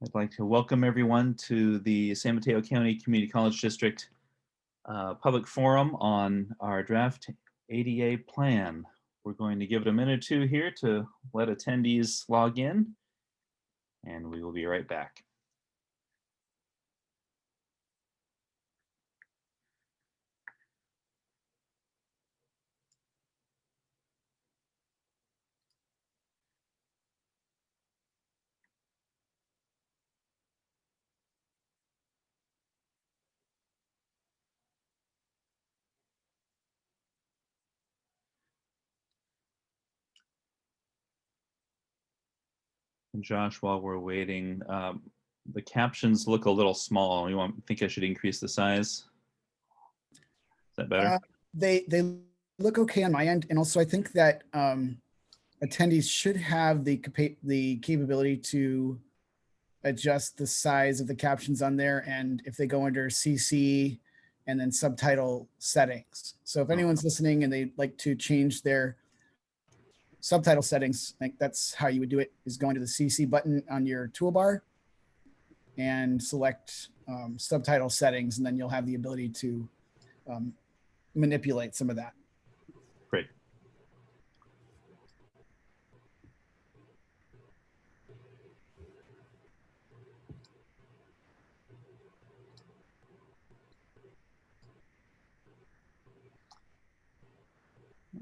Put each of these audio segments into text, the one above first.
I'd like to welcome everyone to the San Mateo County Community College District public forum on our draft ADA plan. We're going to give it a minute or two here to let attendees log in, and we will be right back. And Josh, while we're waiting, the captions look a little small. You think I should increase the size? Is that better? They look okay on my end, and also I think that attendees should have the capability to adjust the size of the captions on there, and if they go under CC and then subtitle settings. So if anyone's listening and they'd like to change their subtitle settings, I think that's how you would do it, is going to the CC button on your toolbar and select subtitle settings, and then you'll have the ability to manipulate some of that. Great.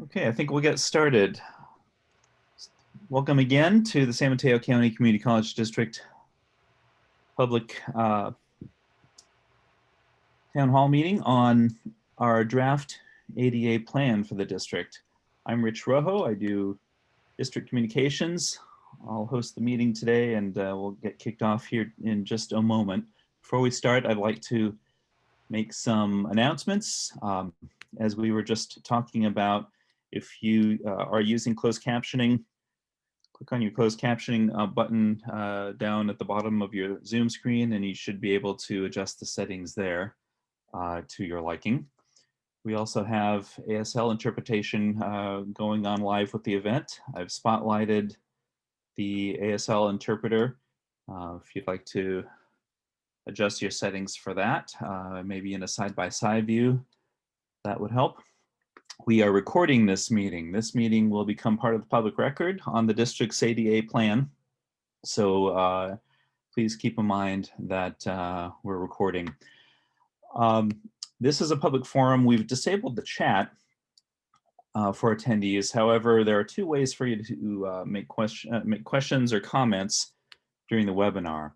Okay, I think we'll get started. Welcome again to the San Mateo County Community College District public town hall meeting on our draft ADA plan for the district. I'm Rich Rojo. I do district communications. I'll host the meeting today, and we'll get kicked off here in just a moment. Before we start, I'd like to make some announcements. As we were just talking about, if you are using closed captioning, click on your closed captioning button down at the bottom of your Zoom screen, and you should be able to adjust the settings there to your liking. We also have ASL interpretation going on live with the event. I've spotlighted the ASL interpreter. If you'd like to adjust your settings for that, maybe in a side-by-side view, that would help. We are recording this meeting. This meeting will become part of the public record on the district's ADA plan. So please keep in mind that we're recording. This is a public forum. We've disabled the chat for attendees. However, there are two ways for you to make questions or comments during the webinar.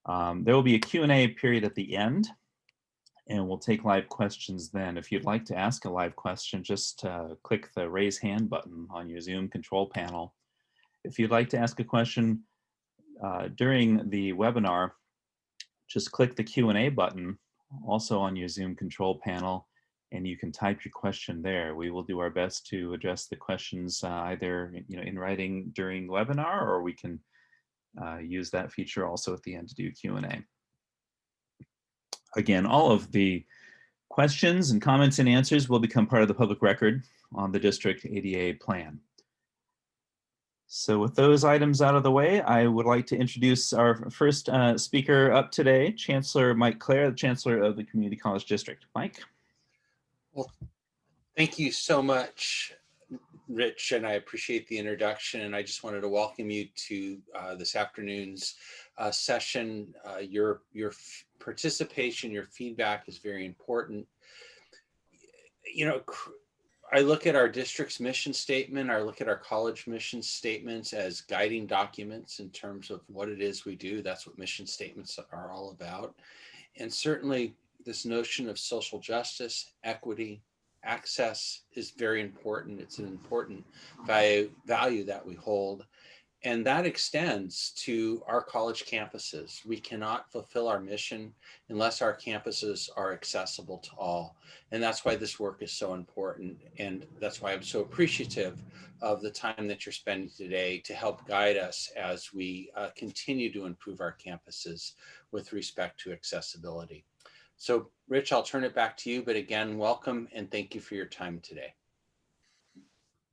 There will be a Q&A period at the end, and we'll take live questions then. If you'd like to ask a live question, just click the raise hand button on your Zoom control panel. If you'd like to ask a question during the webinar, just click the Q&A button also on your Zoom control panel, and you can type your question there. We will do our best to address the questions either in writing during the webinar, or we can use that feature also at the end to do Q&A. Again, all of the questions and comments and answers will become part of the public record on the district ADA plan. So with those items out of the way, I would like to introduce our first speaker up today, Chancellor Mike Clare, the Chancellor of the Community College District. Mike. Well, thank you so much, Rich, and I appreciate the introduction. And I just wanted to welcome you to this afternoon's session. Your participation, your feedback is very important. I look at our district's mission statement, I look at our college mission statements as guiding documents in terms of what it is we do. That's what mission statements are all about. And certainly this notion of social justice, equity, access is very important. It's an important value that we hold. And that extends to our college campuses. We cannot fulfill our mission unless our campuses are accessible to all. And that's why this work is so important. And that's why I'm so appreciative of the time that you're spending today to help guide us as we continue to improve our campuses with respect to accessibility. So Rich, I'll turn it back to you, but again, welcome and thank you for your time today.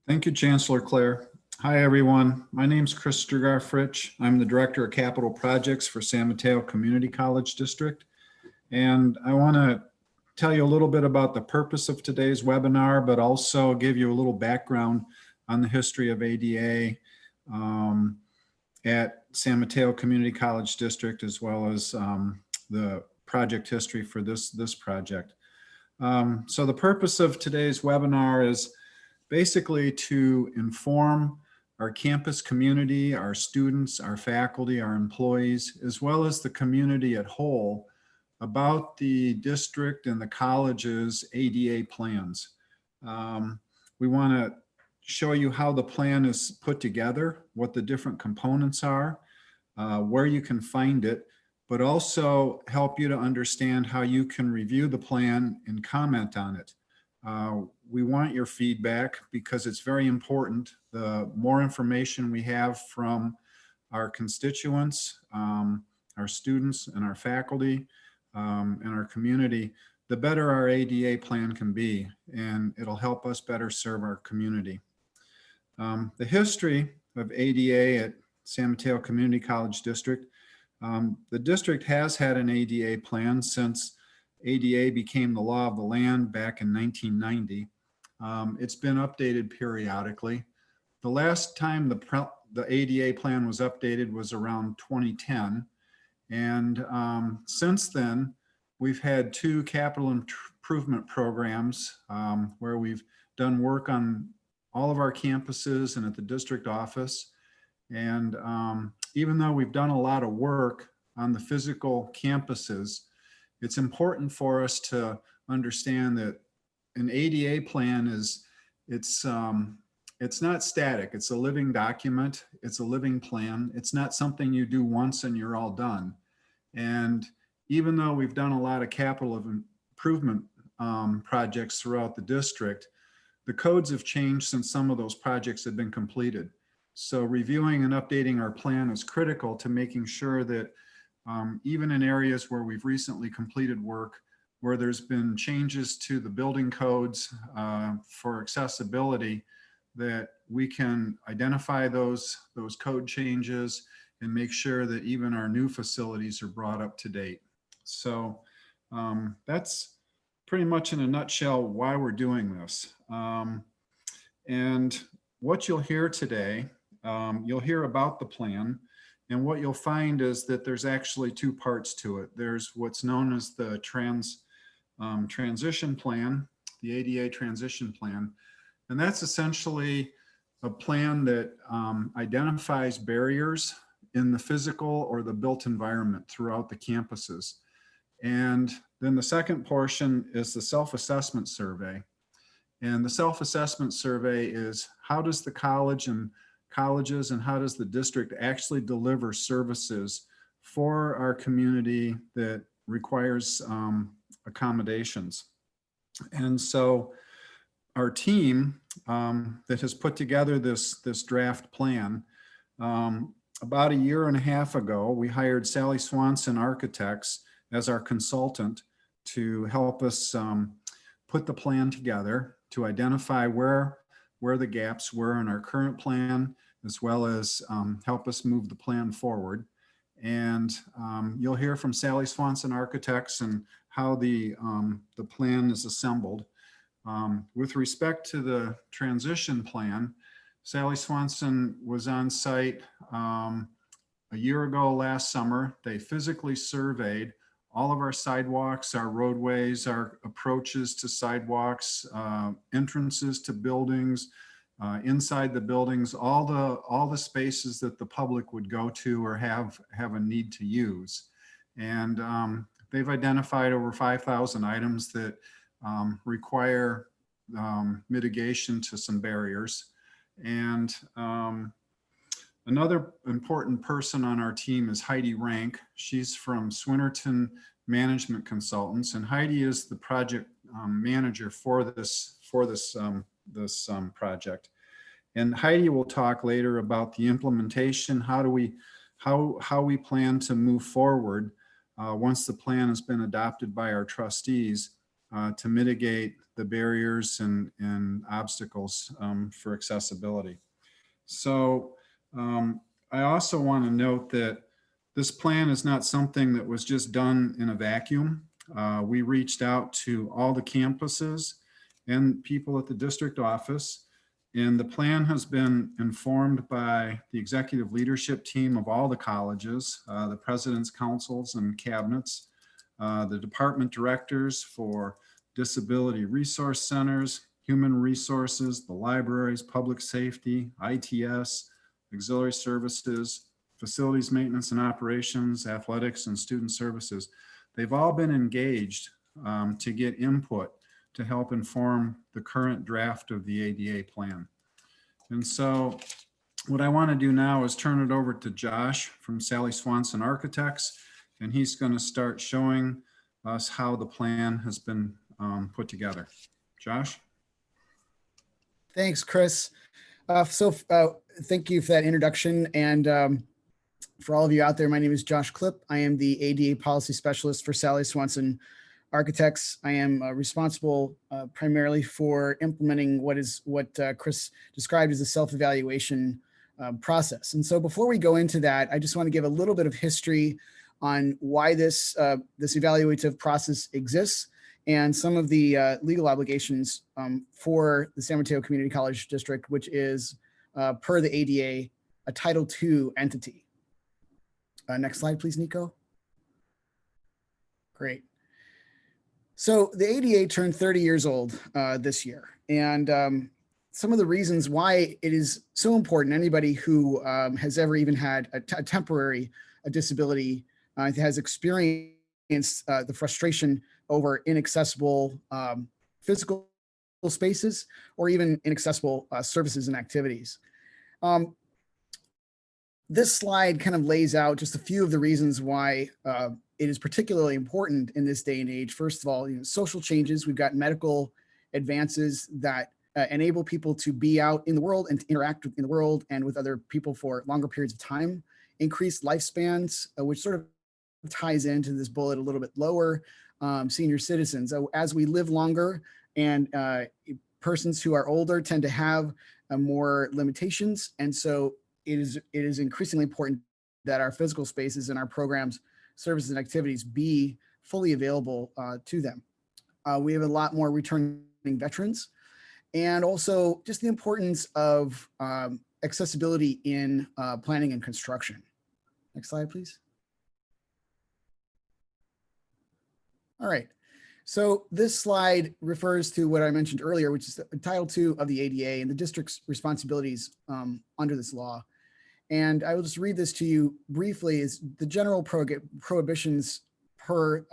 Thank you, Chancellor Clare. Hi, everyone. My name's Chris Strugar-Fritsch. I'm the Director of Capital Projects for San Mateo Community College District. And I want to tell you a little bit about the purpose of today's webinar, but also give you a little background on the history of ADA at San Mateo Community College District, as well as the project history for this project. So the purpose of today's webinar is basically to inform our campus community, our students, our faculty, our employees, as well as the community at whole about the district and the college's ADA plans. We want to show you how the plan is put together, what the different components are, where you can find it, but also help you to understand how you can review the plan and comment on it. We want your feedback because it's very important. The more information we have from our constituents, our students and our faculty, and our community, the better our ADA plan can be, and it'll help us better serve our community. The history of ADA at San Mateo Community College District. The district has had an ADA plan since ADA became the law of the land back in 1990. It's been updated periodically. The last time the ADA plan was updated was around 2010. And since then, we've had 2 capital improvement programs where we've done work on all of our campuses and at the district office. And even though we've done a lot of work on the physical campuses, it's important for us to understand that an ADA plan it's not static. It's a living document. It's a living plan. It's not something you do once and you're all done. And even though we've done a lot of capital improvement projects throughout the district, the codes have changed since some of those projects have been completed. So reviewing and updating our plan is critical to making sure that even in areas where we've recently completed work, where there's been changes to the building codes for accessibility, that we can identify those code changes and make sure that even our new facilities are brought up to date. So that's pretty much in a nutshell why we're doing this. And what you'll hear today, you'll hear about the plan. And what you'll find is that there's actually 2 parts to it. There's what's known as the transition plan, the ADA transition plan. And that's essentially a plan that identifies barriers in the physical or the built environment throughout the campuses. And then the second portion is the self-assessment survey. And the self-assessment survey is how does the colleges and how does the district actually deliver services for our community that requires accommodations. And so our team that has put together this draft plan, about 1.5 years ago, we hired Sally Swanson Architects as our consultant to help us put the plan together, to identify where the gaps were in our current plan, as well as help us move the plan forward. And you'll hear from Sally Swanson Architects and how the plan is assembled. With respect to the transition plan, Sally Swanson was on site 1 year ago last summer. They physically surveyed all of our sidewalks, our roadways, our approaches to sidewalks, entrances to buildings, inside the buildings, all the spaces that the public would go to or have a need to use. And they've identified over 5,000 items that require mitigation to some barriers. And another important person on our team is Heidi Rank. She's from Swinnerton Management Consultants, and Heidi is the project manager for this project. And Heidi will talk later about the implementation. How we plan to move forward once the plan has been adopted by our trustees to mitigate the barriers and obstacles for accessibility. So I also want to note that this plan is not something that was just done in a vacuum. We reached out to all the campuses and people at the district office, and the plan has been informed by the executive leadership team of all the colleges, the president's councils and cabinets, the department directors for disability resource centers, human resources, the libraries, public safety, ITS, auxiliary services, facilities maintenance and operations, athletics, and student services. They've all been engaged to get input to help inform the current draft of the ADA plan. And so what I want to do now is turn it over to Josh from Sally Swanson Architects, and he's going to start showing us how the plan has been put together. Josh? Thanks, Chris. Thank you for that introduction. And for all of you out there, my name is Josh Klipp. I am the ADA Policy Specialist for Sally Swanson Architects. I am responsible primarily for implementing what Chris described as a self-evaluation process. And so before we go into that, I just want to give a little bit of history on why this evaluative process exists and some of the legal obligations for the San Mateo Community College District, which is per the ADA, a Title II entity. Next slide, please, Nico. Great. So the ADA turned 30 years old this year. And some of the reasons why it is so important, anybody who has ever even had a temporary disability has experienced the frustration over inaccessible physical spaces or even inaccessible services and activities. This slide kind of lays out just a few of the reasons why it is particularly important in this day and age. First of all, social changes. We've got medical advances that enable people to be out in the world and to interact in the world and with other people for longer periods of time. Increased lifespans, which sort of ties into this bullet a little bit lower, senior citizens. So as we live longer and persons who are older tend to have more limitations. And so it is increasingly important that our physical spaces and our programs, services, and activities be fully available to them. We have a lot more returning veterans, and also just the importance of accessibility in planning and construction. Next slide, please. All right. So this slide refers to what I mentioned earlier, which is Title II of the ADA and the district's responsibilities under this law. And I will just read this to you briefly. Is the general prohibitions per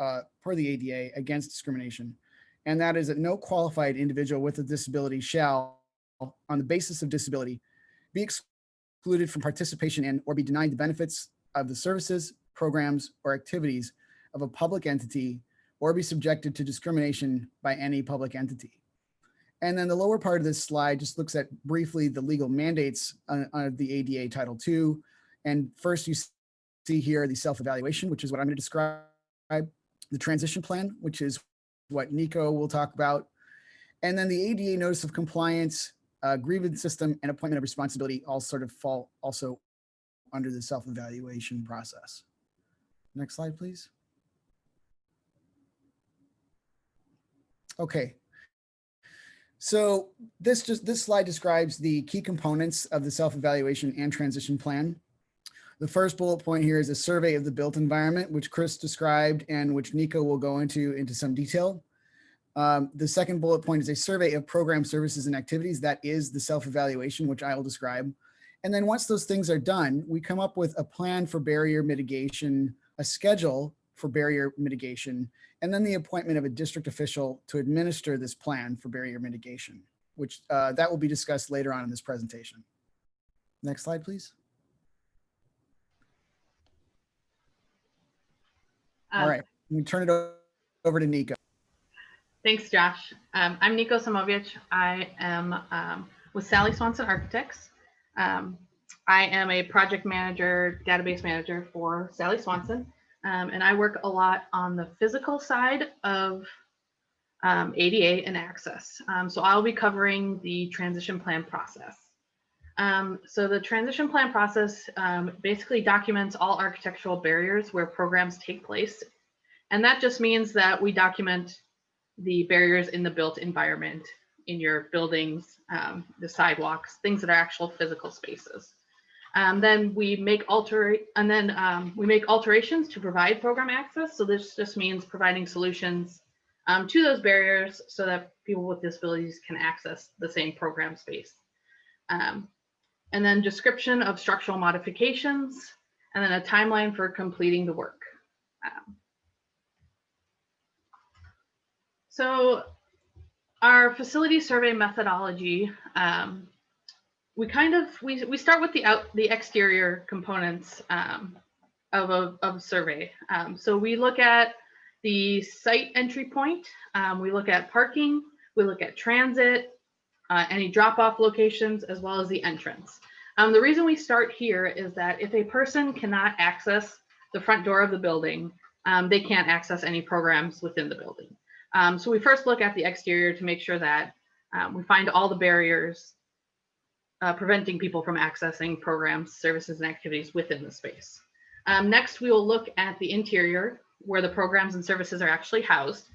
the ADA against discrimination. And that is that no qualified individual with a disability shall, on the basis of disability, be excluded from participation in or be denied the benefits of the services, programs, or activities of a public entity or be subjected to discrimination by any public entity. And then the lower part of this slide just looks at briefly the legal mandates of the ADA Title II. And first you see here the self-evaluation, which is what I'm going to describe, the transition plan, which is what Nico will talk about, and then the ADA notice of compliance, grievance system, and appointment of responsibility all sort of fall also under the self-evaluation process. Next slide, please. Okay. So this slide describes the key components of the self-evaluation and transition plan. The first bullet point here is a survey of the built environment, which Chris described and which Nico will go into some detail. The second bullet point is a survey of program services and activities. That is the self-evaluation, which I will describe. And then once those things are done, we come up with a plan for barrier mitigation, a schedule for barrier mitigation, and then the appointment of a district official to administer this plan for barrier mitigation, which that will be discussed later on in this presentation. Next slide, please. All right, we turn it over to Nico. Thanks, Josh. I'm Nico Samovic. I am with Sally Swanson Architects. I am a project manager, database manager for Sally Swanson, and I work a lot on the physical side of ADA and access. So I'll be covering the transition plan process. So the transition plan process basically documents all architectural barriers where programs take place. And that just means that we document the barriers in the built environment, in your buildings, the sidewalks, things that are actual physical spaces. Then we make alterations to provide program access. So this just means providing solutions to those barriers so that people with disabilities can access the same program space. And then description of structural modifications, and then a timeline for completing the work. So our facility survey methodology, we start with the exterior components of a survey. So we look at the site entry point, we look at parking, we look at transit, any drop-off locations, as well as the entrance. The reason we start here is that if a person cannot access the front door of the building, they can't access any programs within the building. So we first look at the exterior to make sure that we find all the barriers preventing people from accessing programs, services, and activities within the space. Next, we will look at the interior where the programs and services are actually housed,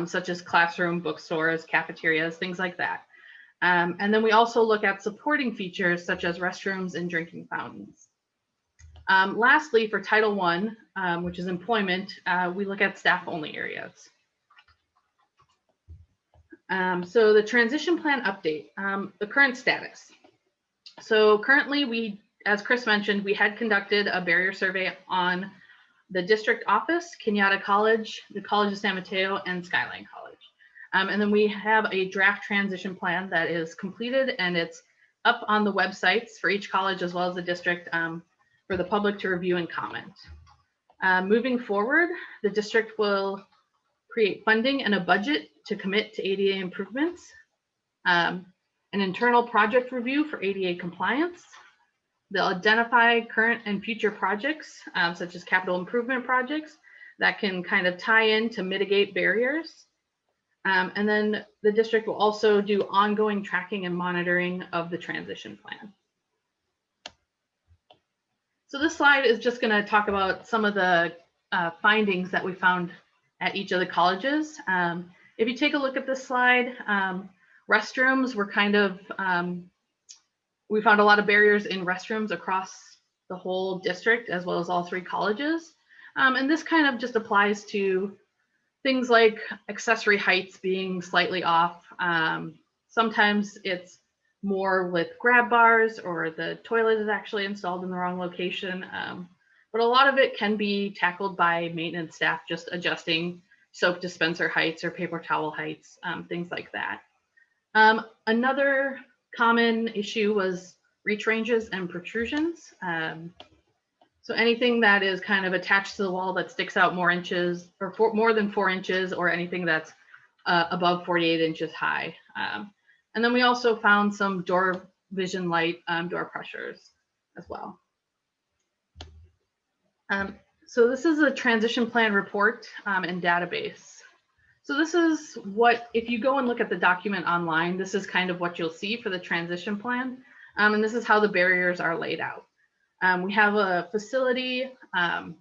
such as classroom, bookstores, cafeterias, things like that. And then we also look at supporting features such as restrooms and drinking fountains. Lastly, for Title I, which is employment, we look at staff-only areas. So the transition plan update, the current status. So currently as Chris mentioned, we had conducted a barrier survey on the district office, Kenyatta College, the College of San Mateo, and Skyline College. And then we have a draft transition plan that is completed, and it's up on the websites for each college as well as the district for the public to review and comment. Moving forward, the district will create funding and a budget to commit to ADA improvements, an internal project review for ADA compliance. They'll identify current and future projects, such as capital improvement projects that can kind of tie in to mitigate barriers. And then the district will also do ongoing tracking and monitoring of the transition plan. So this slide is just going to talk about some of the findings that we found at each of the colleges. If you take a look at this slide, restrooms were kind of, we found a lot of barriers in restrooms across the whole district as well as all three colleges. And this kind of just applies to things like accessory heights being slightly off. Sometimes it's more with grab bars, or the toilet is actually installed in the wrong location. But a lot of it can be tackled by maintenance staff, just adjusting soap dispenser heights or paper towel heights, things like that. Another common issue was reach ranges and protrusions. So anything that is kind of attached to the wall that sticks out more inches, or more than 4 inches, or anything that's above 48 inches high. And then we also found some door vision light door pressures as well. So this is a transition plan report and database. So this is what, if you go and look at the document online, this is kind of what you'll see for the transition plan. And this is how the barriers are laid out. We have a facility, and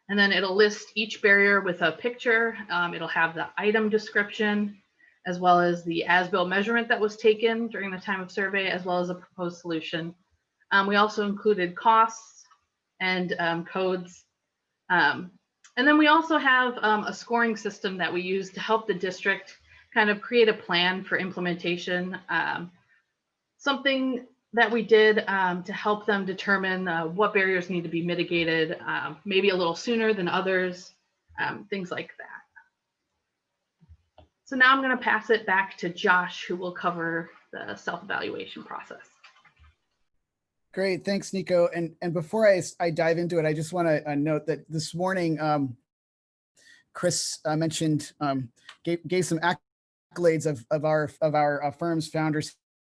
then it'll list each barrier with a picture. It'll have the item description, as well as the as-built measurement that was taken during the time of survey, as well as a proposed solution. We also included costs and codes. And then we also have a scoring system that we use to help the district kind of create a plan for implementation. Something that we did to help them determine what barriers need to be mitigated, maybe a little sooner than others, things like that. So now I'm going to pass it back to Josh, who will cover the self-evaluation process. Great, thanks, Nico. And before I dive into it, I just want to note that this morning, Chris mentioned, gave some accolades of our firm's founder,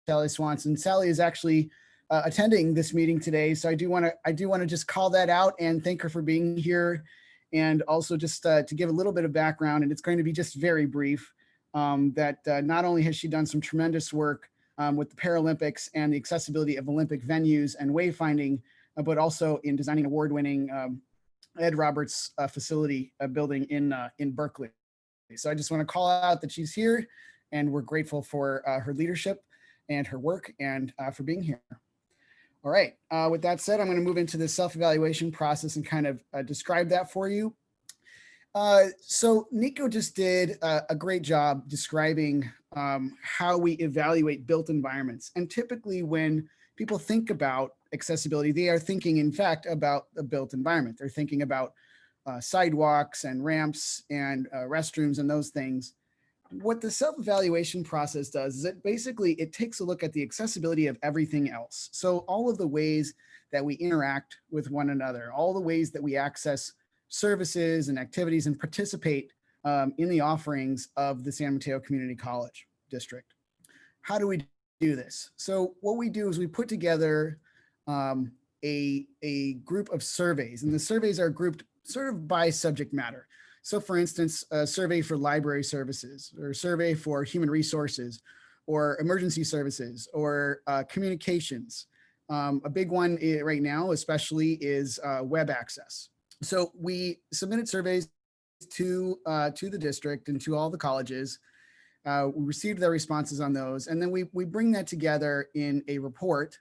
Sally Swanson. Sally is actually attending this meeting today, so I do want to just call that out and thank her for being here, and also just to give a little bit of background. And it's going to be just very brief. That not only has she done some tremendous work with the Paralympics and the accessibility of Olympic venues and wayfinding, but also in designing award-winning Ed Roberts facility building in Berkeley. So I just want to call out that she's here, and we're grateful for her leadership and her work and for being here. All right, with that said, I'm going to move into the self-evaluation process and kind of describe that for you. So Nico just did a great job describing how we evaluate built environments. And typically when people think about accessibility, they are thinking, in fact, about a built environment. They're thinking about sidewalks and ramps and restrooms and those things. What the self-evaluation process does is it takes a look at the accessibility of everything else. So all of the ways that we interact with one another, all the ways that we access services and activities and participate in the offerings of the San Mateo Community College District. How do we do this? So what we do is we put together a group of surveys, and the surveys are grouped sort of by subject matter. So for instance, a survey for library services, or a survey for human resources, or emergency services, or communications. A big one right now, especially, is web access. So we submitted surveys to the district and to all the colleges. We received their responses on those, and then we bring that together in a report,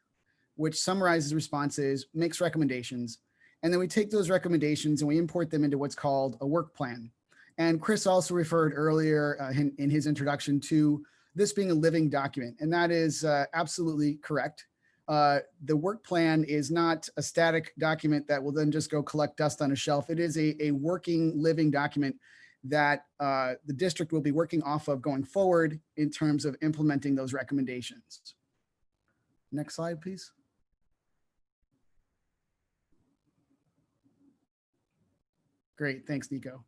which summarizes responses, makes recommendations, and then we take those recommendations and we import them into what's called a work plan. And Chris also referred earlier in his introduction to this being a living document, and that is absolutely correct. The work plan is not a static document that will then just go collect dust on a shelf. It is a working, living document that the district will be working off of going forward in terms of implementing those recommendations. Next slide, please. Great, thanks, Nico.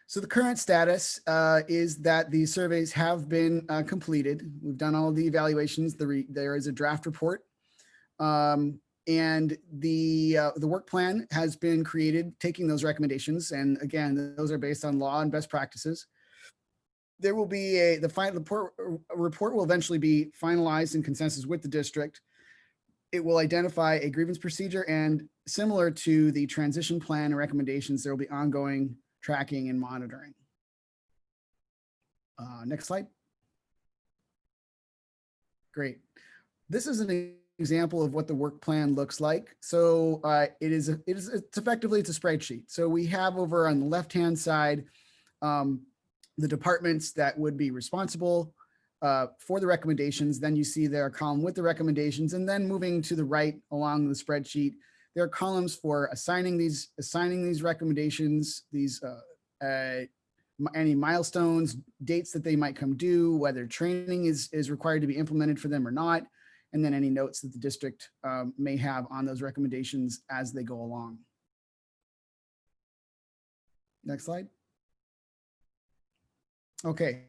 So the current status is that the surveys have been completed. We've done all the evaluations. There is a draft report. And the work plan has been created, taking those recommendations. And again, those are based on law and best practices. There will be the final report will eventually be finalized in consensus with the district. It will identify a grievance procedure, and similar to the transition plan and recommendations, there will be ongoing tracking and monitoring. Next slide. Great. This is an example of what the work plan looks like. So it's effectively, it's a spreadsheet. So we have over on the left-hand side, the departments that would be responsible for the recommendations. Then you see there a column with the recommendations, and then moving to the right along the spreadsheet, there are columns for assigning these recommendations, any milestones, dates that they might come due, whether training is required to be implemented for them or not, and then any notes that the district may have on those recommendations as they go along. Next slide. Okay,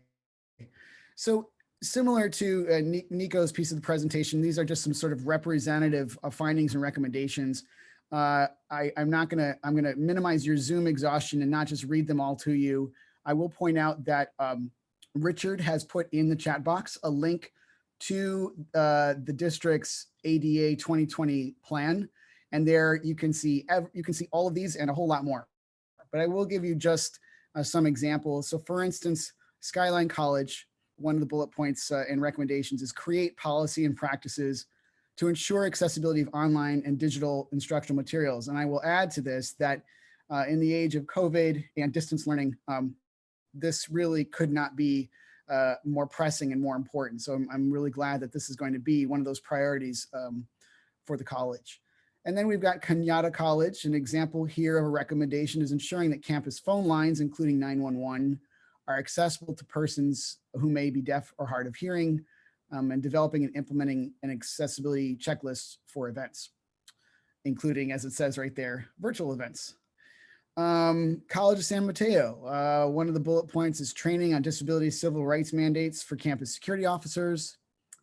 so similar to Nico's piece of the presentation, these are just some sort of representative findings and recommendations. I'm gonna minimize your Zoom exhaustion and not just read them all to you. I will point out that Richard has put in the chat box a link to the district's ADA 2020 plan, and there you can see all of these and a whole lot more. But I will give you just some examples. So for instance, Skyline College, one of the bullet points and recommendations is create policy and practices to ensure accessibility of online and digital instructional materials. And I will add to this that in the age of COVID and distance learning, this really could not be more pressing and more important. So I'm really glad that this is going to be one of those priorities for the college. And then we've got Cañada College. An example here of a recommendation is ensuring that campus phone lines, including 911, are accessible to persons who may be deaf or hard of hearing, and developing and implementing an accessibility checklist for events, including, as it says right there, virtual events. College of San Mateo, one of the bullet points is training on disability civil rights mandates for campus security officers.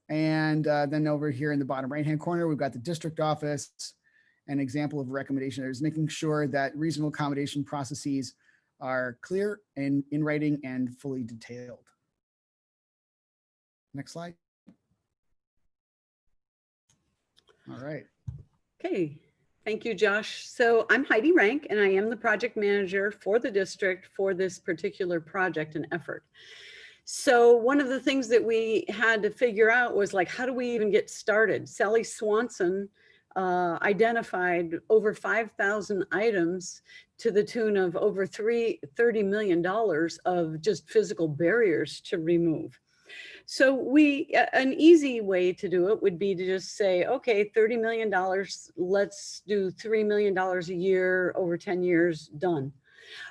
And then over here in the bottom right-hand corner, we've got the district office. An example of recommendation there is making sure that reasonable accommodation processes are clear and in writing and fully detailed. Next slide. All right. Okay, thank you, Josh. So I'm Heidi Rank, and I am the project manager for the district for this particular project and effort. So one of the things that we had to figure out was like, how do we even get started? Sally Swanson identified over 5,000 items to the tune of over $30 million of just physical barriers to remove. So an easy way to do it would be to just say, okay, $30 million, let's do $3 million a year over 10 years, done.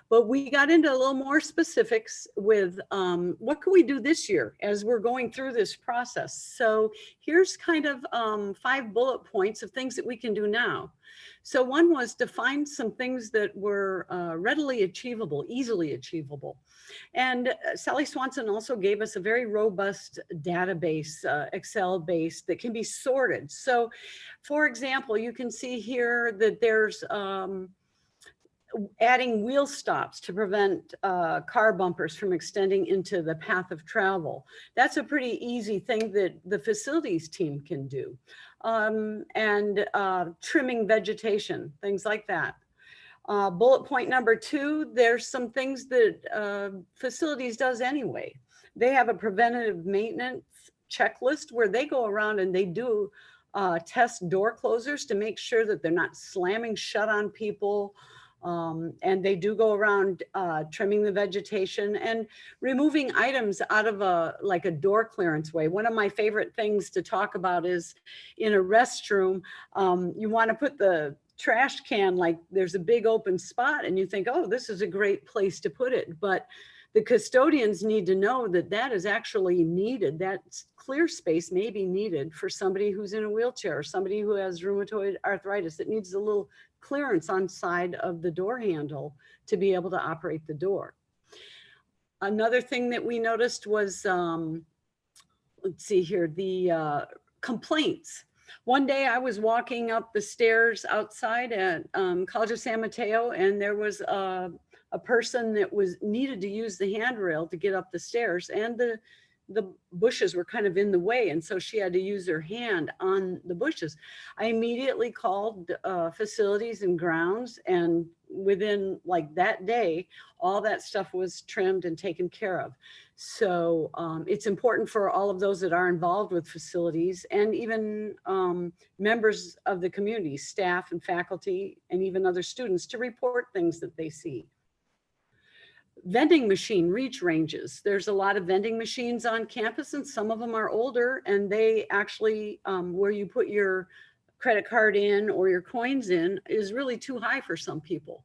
But we got into a little more specifics with what can we do this year as we're going through this process. So here's kind of 5 bullet points of things that we can do now. So one was to find some things that were readily achievable, easily achievable. And Sally Swanson also gave us a very robust database, Excel base that can be sorted. So for example, you can see here that there's adding wheel stops to prevent car bumpers from extending into the path of travel. That's a pretty easy thing that the facilities team can do. And trimming vegetation, things like that. Bullet point number 2, there's some things that facilities does anyway. They have a preventative maintenance checklist where they go around and they do test door closers to make sure that they're not slamming shut on people. And they do go around trimming the vegetation and removing items out of like a door clearance way. One of my favorite things to talk about is in a restroom, you want to put the trash can, like there's a big open spot and you think, oh, this is a great place to put it. But the custodians need to know that that is actually needed. That clear space may be needed for somebody who's in a wheelchair or somebody who has rheumatoid arthritis that needs a little clearance on side of the door handle to be able to operate the door. Another thing that we noticed was, let's see here, the complaints. One day I was walking up the stairs outside at College of San Mateo, and there was a person that needed to use the handrail to get up the stairs, and the bushes were kind of in the way, and so she had to use her hand on the bushes. I immediately called facilities and grounds, and within like that day, all that stuff was trimmed and taken care of. So it's important for all of those that are involved with facilities and even members of the community, staff and faculty, and even other students to report things that they see. Vending machine reach ranges. There's a lot of vending machines on campus, and some of them are older, and they actually, where you put your credit card in or your coins in is really too high for some people.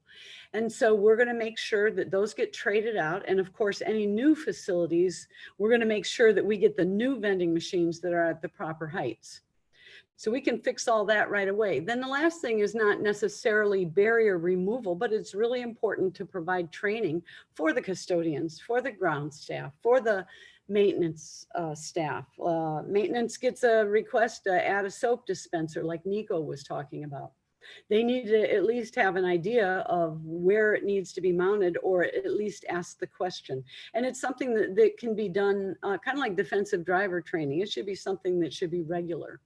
And so we're going to make sure that those get traded out. And of course, any new facilities, we're going to make sure that we get the new vending machines that are at the proper heights. So we can fix all that right away. Then the last thing is not necessarily barrier removal, but it's really important to provide training for the custodians, for the ground staff, for the maintenance staff. Maintenance gets a request to add a soap dispenser like Nico was talking about. They need to at least have an idea of where it needs to be mounted, or at least ask the question. And it's something that can be done kind of like defensive driver training. It should be something that should be regular.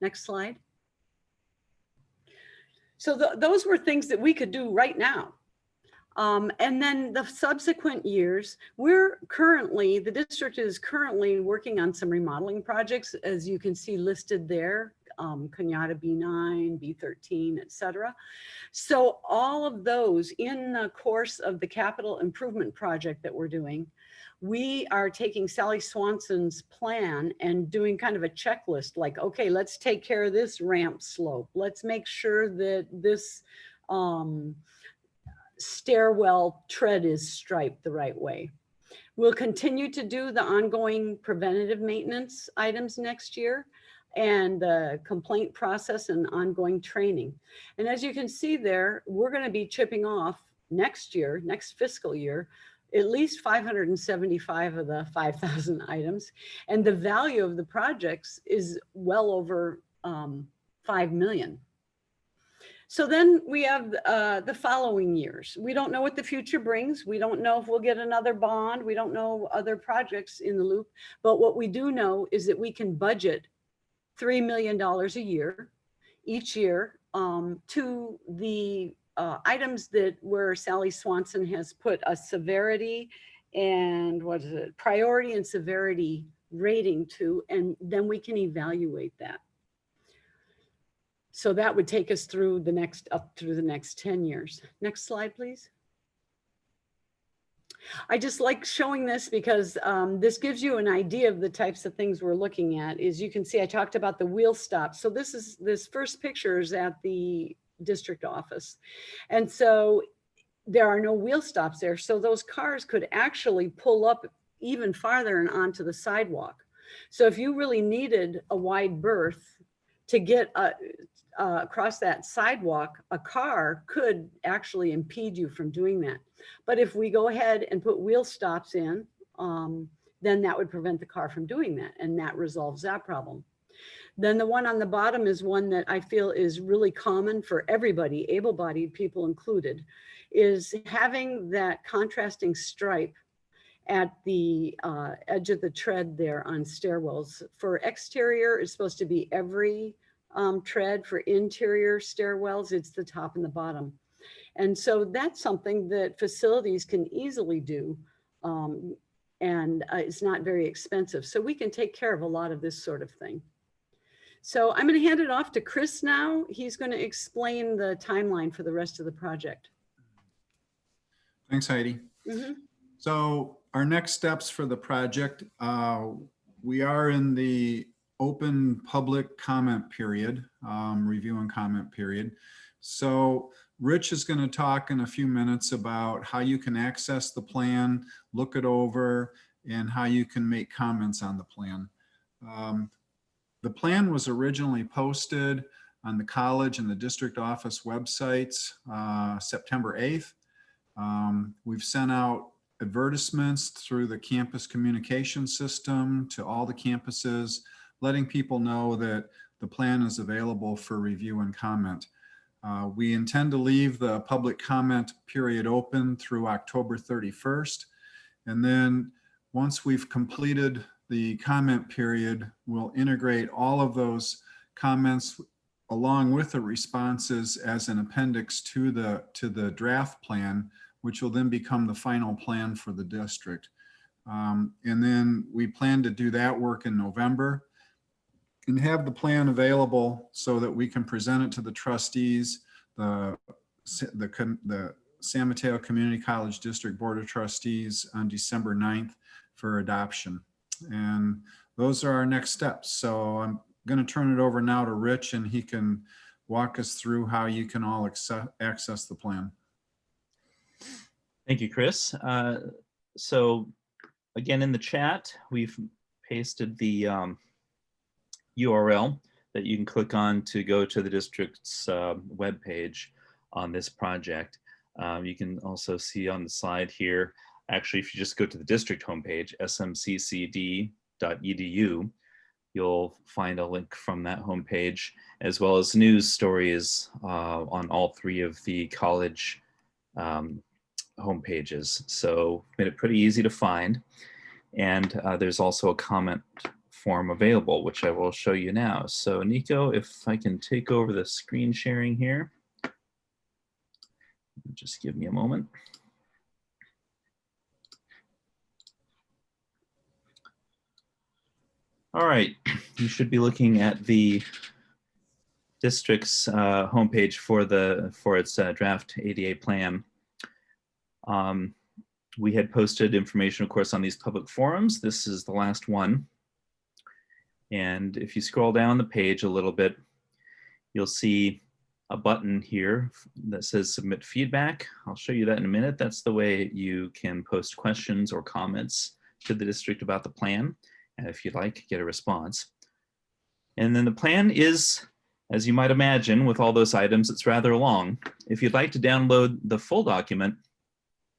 Next slide. So those were things that we could do right now. And then the subsequent years, the district is currently working on some remodeling projects, as you can see listed there, Cañada B9, B13, et cetera. So all of those in the course of the capital improvement project that we're doing, we are taking Sally Swanson's plan and doing kind of a checklist, like, okay, let's take care of this ramp slope. Let's make sure that this stairwell tread is striped the right way. We'll continue to do the ongoing preventative maintenance items next year, and the complaint process and ongoing training. And as you can see there, we're going to be chipping off next year, next fiscal year, at least 575 of the 5,000 items. And the value of the projects is well over 5 million. So then we have the following years. We don't know what the future brings. We don't know if we'll get another bond. We don't know other projects in the loop. But what we do know is that we can budget $3 million a year. each year to the items that where Sally Swanson has put a severity and what is it, priority and severity rating to, and then we can evaluate that. So that would take us through the next, up through the next 10 years. Next slide, please. I just like showing this because this gives you an idea of the types of things we're looking at. As you can see, I talked about the wheel stops. So this first picture is at the district office. And so there are no wheel stops there. So those cars could actually pull up even farther and onto the sidewalk. So if you really needed a wide berth to get across that sidewalk, a car could actually impede you from doing that. But if we go ahead and put wheel stops in, then that would prevent the car from doing that, and that resolves that problem. Then the one on the bottom is one that I feel is really common for everybody, able-bodied people included, is having that contrasting stripe at the edge of the tread there on stairwells. For exterior, it's supposed to be every tread. For interior stairwells, it's the top and the bottom. And so that's something that facilities can easily do. And it's not very expensive. So we can take care of a lot of this sort of thing. So I'm going to hand it off to Chris now. He's going to explain the timeline for the rest of the project. Thanks, Heidi. So our next steps for the project, we are in the open public comment period, review and comment period. So Rich is going to talk in a few minutes about how you can access the plan, look it over, and how you can make comments on the plan. The plan was originally posted on the college and the district office websites September 8th. We've sent out advertisements through the campus communication system to all the campuses, letting people know that the plan is available for review and comment. We intend to leave the public comment period open through October 31st. And then once we've completed the comment period, we'll integrate all of those comments along with the responses as an appendix to the draft plan, which will then become the final plan for the district. And then we plan to do that work in November and have the plan available so that we can present it to the trustees, the San Mateo Community College District Board of Trustees on December 9th for adoption. And those are our next steps. So I'm going to turn it over now to Rich, and he can walk us through how you can all access the plan. Thank you, Chris. So again, in the chat, we've pasted the URL that you can click on to go to the district's webpage on this project. You can also see on the slide here, actually, if you just go to the district homepage, smccd.edu, you'll find a link from that homepage, as well as news stories on all three of the college homepages. So made it pretty easy to find. And there's also a comment form available, which I will show you now. So Nico, if I can take over the screen sharing here. Just give me a moment. All right, you should be looking at the district's homepage for its draft ADA plan. We had posted information, of course, on these public forums. This is the last one. And if you scroll down the page a little bit, you'll see a button here that says submit feedback. I'll show you that in a minute. That's the way you can post questions or comments to the district about the plan. And if you'd like, get a response. And then the plan is, as you might imagine, with all those items, it's rather long. If you'd like to download the full document,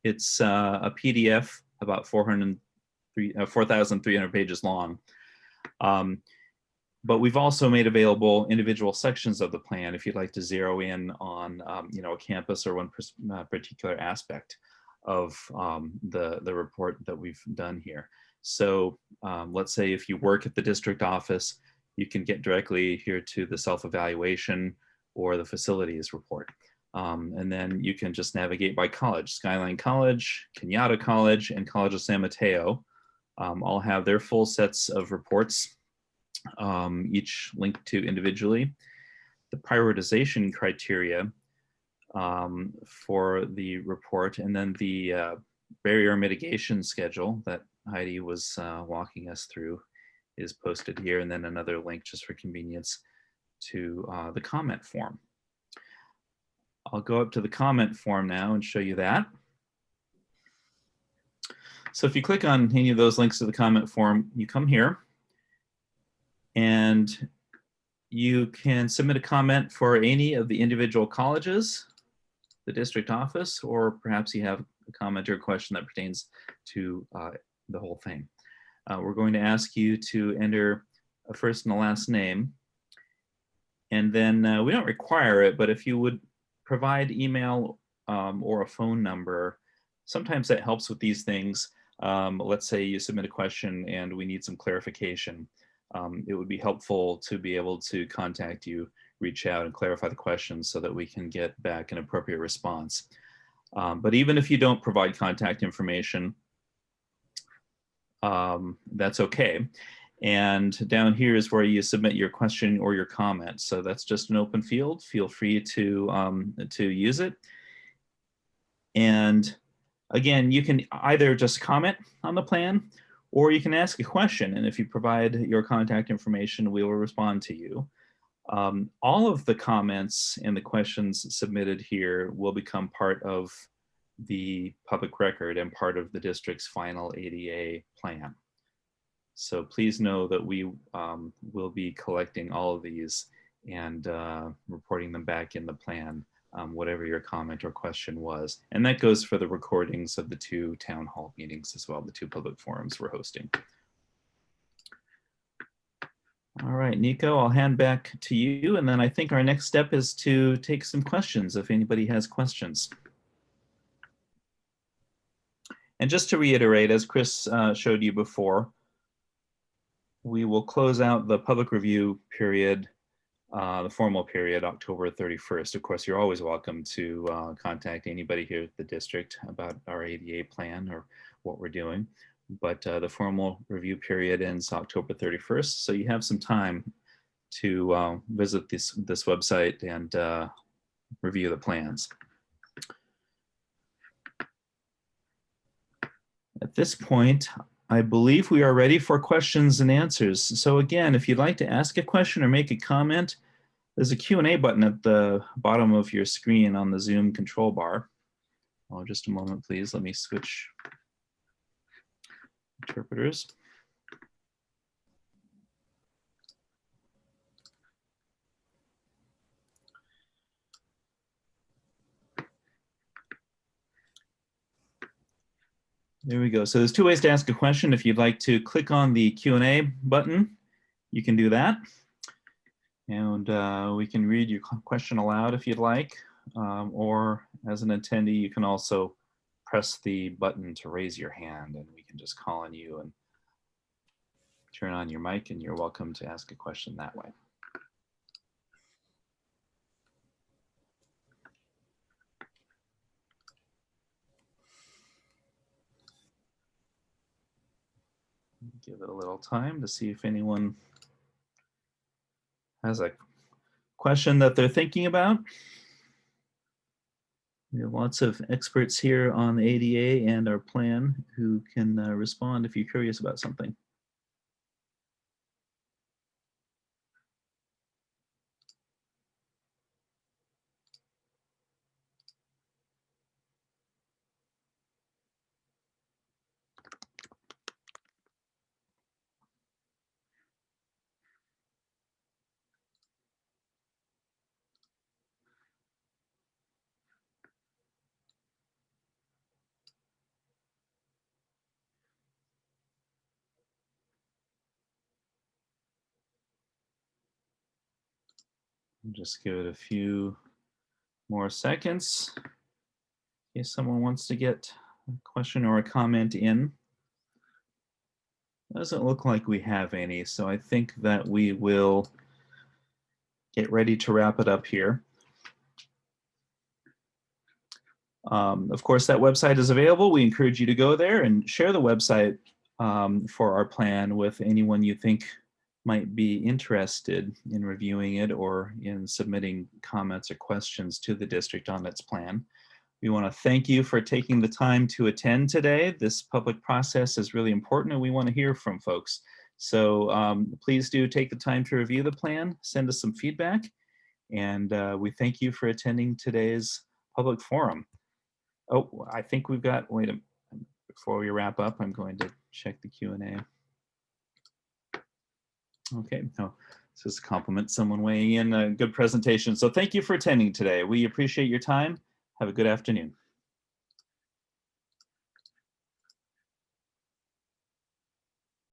it's a PDF about 4,300 pages long. But we've also made available individual sections of the plan if you'd like to zero in on a campus or one particular aspect of the report that we've done here. So let's say if you work at the district office, you can get directly here to the self-evaluation or the facilities report. And then you can just navigate by college. Skyline College, Kenyatta College, and College of San Mateo all have their full sets of reports, each linked to individually. The prioritization criteria for the report, and then the barrier mitigation schedule that Heidi was walking us through is posted here, and then another link just for convenience to the comment form. I'll go up to the comment form now and show you that. So if you click on any of those links to the comment form, you come here and you can submit a comment for any of the individual colleges, the district office, or perhaps you have a comment or a question that pertains to the whole thing. We're going to ask you to enter a first and a last name. And then we don't require it, but if you would provide email or a phone number, sometimes that helps with these things. Let's say you submit a question and we need some clarification. It would be helpful to be able to contact you, reach out and clarify the questions so that we can get back an appropriate response. But even if you don't provide contact information, that's okay. And down here is where you submit your question or your comment. So that's just an open field. Feel free to use it. And again, you can either just comment on the plan or you can ask a question. And if you provide your contact information, we will respond to you. All of the comments and the questions submitted here will become part of the public record and part of the district's final ADA plan. So please know that we will be collecting all of these and reporting them back in the plan, whatever your comment or question was. And that goes for the recordings of the 2 town hall meetings as well, the 2 public forums we're hosting. All right, Nico, I'll hand back to you. And then I think our next step is to take some questions if anybody has questions. And just to reiterate, as Chris showed you before, we will close out the public review period, the formal period, October 31st. Of course, you're always welcome to contact anybody here at the district about our ADA plan or what we're doing. But the formal review period ends October 31st. So you have some time to visit this website and review the plans. At this point, I believe we are ready for questions and answers. So again, if you'd like to ask a question or make a comment, there's a Q&A button at the bottom of your screen on the Zoom control bar. Oh, just a moment, please. Let me switch interpreters. There we go. So there's 2 ways to ask a question. If you'd like to click on the Q&A button, you can do that. And we can read your question aloud if you'd like. Or as an attendee, you can also press the button to raise your hand and we can just call on you and turn on your mic and you're welcome to ask a question that way. Give it a little time to see if anyone has a question that they're thinking about. We have lots of experts here on the ADA and our plan who can respond if you're curious about something. Just give it a few more seconds in case someone wants to get a question or a comment in. Doesn't look like we have any, so I think that we will get ready to wrap it up here. Of course, that website is available. We encourage you to go there and share the website for our plan with anyone you think might be interested in reviewing it or in submitting comments or questions to the district on its plan. We want to thank you for taking the time to attend today. This public process is really important and we want to hear from folks. So please do take the time to review the plan, send us some feedback, and we thank you for attending today's public forum. Oh, I think we've got, wait a minute, before we wrap up, I'm going to check the Q&A. Okay, no, this is a compliment, someone weighing in, a good presentation. So thank you for attending today. We appreciate your time. Have a good afternoon.